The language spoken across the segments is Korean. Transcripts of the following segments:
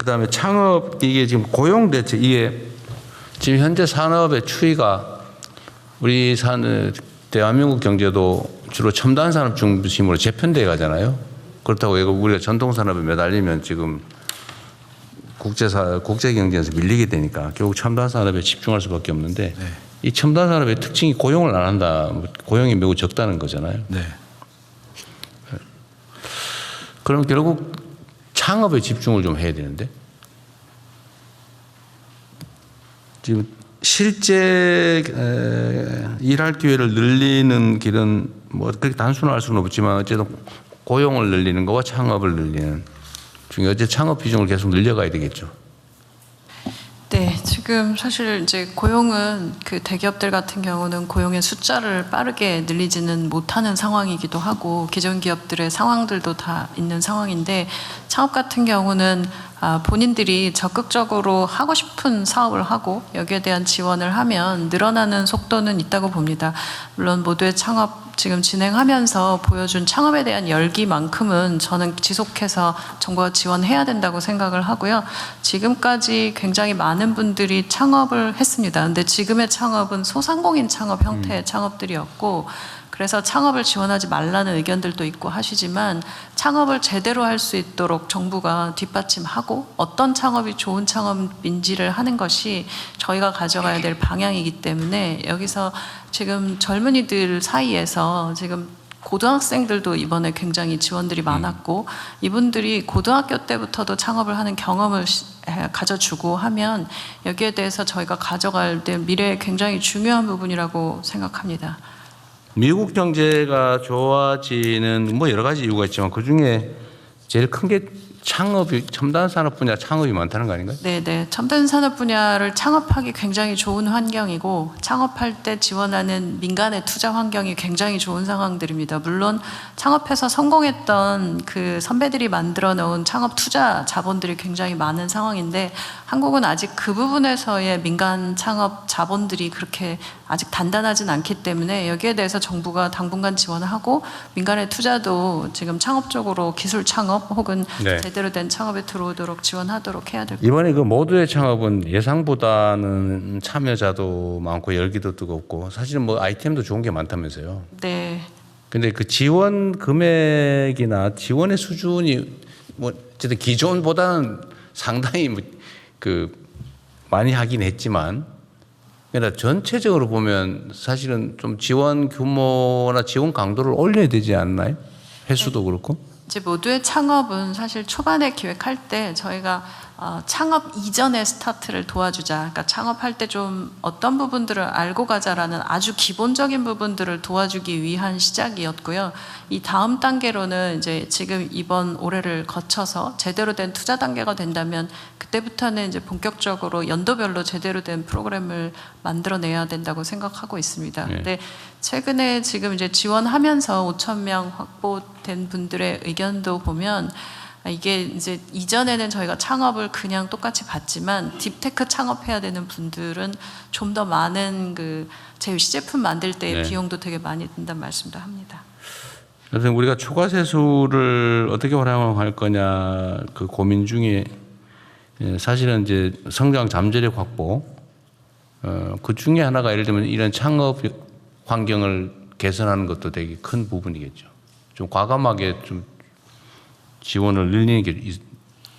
그다음에 창업 이게 지금 고용 대책 이게 지금 현재 산업의 추이가 우리 대한민국 경제도 주로 첨단 산업 중심으로 재편돼 가잖아요. 그렇다고 우리가 전통 산업에 매달리면 지금 국제 경쟁에서 밀리게 되니까 결국 첨단 산업에 집중할 수밖에 없는데 네. 이 첨단 산업의 특징이 고용을 안 한다. 고용이 매우 적다는 거잖아요. 네. 그럼 결국 창업에 집중을 좀 해야 되는데 지금 실제 일할 기회를 늘리는 길은 뭐 그렇게 단순할 수는 없지만 어쨌든 고용을 늘리는 거와 창업을 늘리는 중에 어째 창업 비중을 계속 늘려가야 되겠죠. 네, 지금 사실 이제 고용은 그 대기업들 같은 경우는 고용의 숫자를 빠르게 늘리지는 못하는 상황이기도 하고 기존 기업들의 상황들도 다 있는 상황인데 창업 같은 경우는 본인들이 적극적으로 하고 싶은 사업을 하고 여기에 대한 지원을 하면 늘어나는 속도는 있다고 봅니다. 물론 모두의 창업 지금 진행하면서 보여준 창업에 대한 열기만큼은 저는 지속해서 정부가 지원해야 된다고 생각을 하고요. 지금까지 굉장히 많은 분들이 창업을 했습니다. 근데 지금의 창업은 소상공인 창업 형태의 창업들이었고 그래서 창업을 지원하지 말라는 의견들도 있고 하시지만 창업을 제대로 할 수 있도록 정부가 뒷받침하고 어떤 창업이 좋은 창업인지를 하는 것이 저희가 가져가야 될 방향이기 때문에 여기서 지금 젊은이들 사이에서 지금 고등학생들도 이번에 굉장히 지원들이 많았고 이분들이 고등학교 때부터도 창업을 하는 경험을 가져주고 하면 여기에 대해서 저희가 가져갈 때 미래에 굉장히 중요한 부분이라고 생각합니다. 미국 경제가 좋아지는 뭐 여러 가지 이유가 있지만 그 중에 제일 큰 게 창업이 첨단 산업 분야 창업이 많다는 거 아닌가요? 네. 첨단 산업 분야를 창업하기 굉장히 좋은 환경이고 창업할 때 지원하는 민간의 투자 환경이 굉장히 좋은 상황들입니다. 물론 창업해서 성공했던 그 선배들이 만들어 놓은 창업 투자 자본들이 굉장히 많은 상황인데 한국은 아직 그 부분에서의 민간 창업 자본들이 그렇게 아직 단단하진 않기 때문에 여기에 대해서 정부가 당분간 지원을 하고 민간의 투자도 지금 창업 쪽으로 기술 창업 혹은 네. 제대로 된 창업에 들어오도록 지원하도록 해야 될 것 이번에 그 모두의 창업은 예상보다는 참여자도 많고 열기도 뜨겁고 사실은 뭐 아이템도 좋은 게 많다면서요. 네. 근데 그 지원 금액이나 지원의 수준이 뭐 어쨌든 기존보다는 상당히 많이 하긴 했지만 그러나 전체적으로 보면 사실은 좀 지원 규모나 지원 강도를 올려야 되지 않나요? 횟수도 그렇고. 이제 모두의 창업은 사실 초반에 기획할 때 저희가 창업 이전의 스타트를 도와주자. 그러니까 창업할 때 좀 어떤 부분들을 알고 가자라는 아주 기본적인 부분들을 도와주기 위한 시작이었고요. 이 다음 단계로는 이제 지금 이번 올해를 거쳐서 제대로 된 투자 단계가 된다면 그때부터는 이제 본격적으로 연도별로 제대로 된 프로그램을 만들어내야 된다고 생각하고 있습니다. 네. 근데 최근에 지금 이제 지원하면서 5,000명 확보된 분들의 의견도 보면 이게 이제 이전에는 저희가 창업을 그냥 똑같이 봤지만 딥테크 창업해야 되는 분들은 좀 더 많은 그 시제품 만들 때의 네. 비용도 되게 많이 든다는 말씀도 합니다. 그래서 우리가 초과세수를 어떻게 활용할 거냐 그 고민 중에 사실은 이제 성장 잠재력 확보 그 중에 하나가 예를 들면 이런 창업 환경을 개선하는 것도 되게 큰 부분이겠죠. 좀 과감하게 좀 지원을 늘리는 게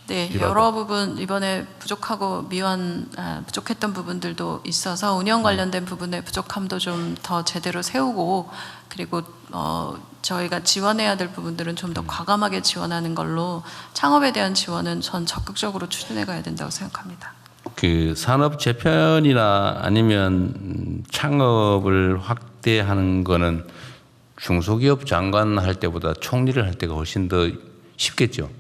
네, 필요하다. 여러 부분 이번에 부족하고 부족했던 부분들도 있어서 운영 관련된 부분의 부족함도 좀 더 제대로 세우고 그리고 저희가 지원해야 될 부분들은 좀 더 과감하게 지원하는 걸로 창업에 대한 지원은 전 적극적으로 추진해 가야 된다고 생각합니다. 그 산업 재편이나 아니면 창업을 확대하는 거는 중소기업 장관 할 때보다 총리를 할 때가 훨씬 더 쉽겠죠.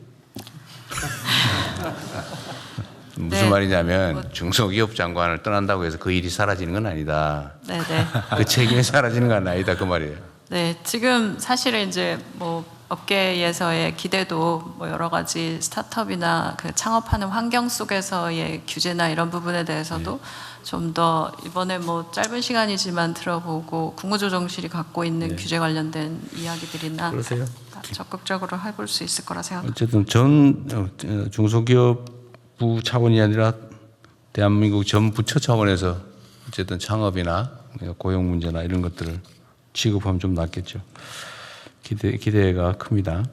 무슨 네. 말이냐면 중소기업 장관을 떠난다고 해서 그 일이 사라지는 건 아니다. 네네. 그 책임이 사라지는 건 아니다 그 말이에요. 네, 지금 사실은 이제 뭐 업계에서의 기대도 뭐 여러 가지 스타트업이나 그 창업하는 환경 속에서의 규제나 이런 부분에 대해서도 좀 더 이번에 뭐 짧은 시간이지만 들어보고 국무조정실이 갖고 있는 규제 관련된 이야기들이나 그러세요? 적극적으로 해볼 수 있을 거라 생각합니다. 어쨌든 전 중소기업 부 차원이 아니라 대한민국 전 부처 차원에서 어쨌든 창업이나 고용 문제나 이런 것들을 취급하면 좀 낫겠죠. 기대가 큽니다.